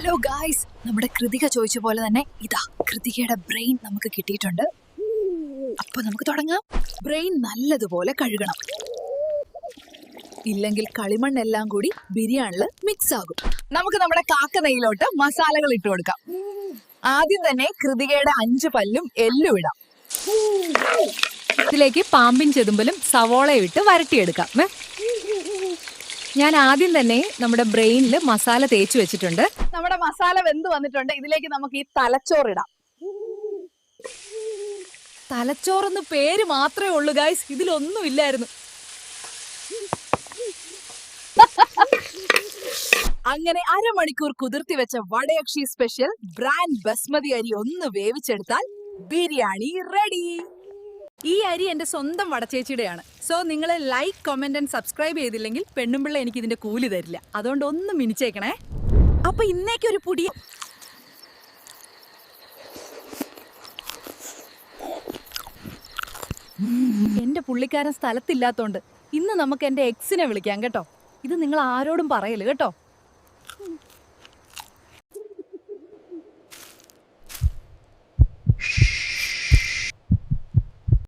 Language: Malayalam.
ഹലോ ഗായ്സ്, നമ്മുടെ കൃതിക ചോദിച്ച പോലെ തന്നെ ഇതാ കൃതികയുടെ ബ്രെയിൻ നമുക്ക് കിട്ടിയിട്ടുണ്ട്. അപ്പൊ നമുക്ക് തുടങ്ങാം. ബ്രെയിൻ നല്ലതുപോലെ കഴുകണം, ഇല്ലെങ്കിൽ കളിമണ്ണെല്ലാം കൂടി ബിരിയാണില് മിക്സ് ആകും. നമുക്ക് നമ്മുടെ കാക്ക നെയ്യിലോട്ട് മസാലകൾ ഇട്ട് കൊടുക്കാം. ആദ്യം തന്നെ കൃതികയുടെ 5 പല്ലും എല്ലും ഇടാം. ഇതിലേക്ക് പാമ്പിൻ ചെതുമ്പലും സവോളയും ഇട്ട് വരട്ടിയെടുക്കാം. ഞാൻ ആദ്യം തന്നെ നമ്മുടെ ബ്രെയിനിൽ മസാല തേച്ച് വെച്ചിട്ടുണ്ട്. നമ്മുടെ മസാല വെന്ത് വന്നിട്ടുണ്ട്. ഇതിലേക്ക് നമുക്ക് ഈ തലച്ചോറിടാം. തലച്ചോറെന്ന് പേര് മാത്രമേ ഉള്ളൂ ഗായ്സ്, ഇതിലൊന്നും ഇല്ലായിരുന്നു. അങ്ങനെ അരമണിക്കൂർ കുതിർത്തി വെച്ച വടയക്ഷി സ്പെഷ്യൽ ബ്രാൻഡ് ബസ്മതി അരി ഒന്ന് വേവിച്ചെടുത്താൽ ബിരിയാണി റെഡി. ഈ അരി എന്റെ സ്വന്തം വടച്ചേച്ചിയുടെയാണ്. സോ നിങ്ങൾ ലൈക്ക്, കമന്റ് ആൻഡ് സബ്സ്ക്രൈബ് ചെയ്തില്ലെങ്കിൽ പെണ്ണുമ്പിള്ള എനിക്ക് ഇതിന്റെ കൂലി തരില്ല. അതുകൊണ്ട് ഒന്ന് മിനിച്ചേക്കണേ. അപ്പൊ ഇന്നേക്കൊരു പുടി എന്റെ പുള്ളിക്കാരൻ സ്ഥലത്തില്ലാത്തോണ്ട് ഇന്ന് നമുക്ക് എന്റെ എക്സിനെ വിളിക്കാം കേട്ടോ. ഇത് നിങ്ങൾ ആരോടും പറയല് കേട്ടോ.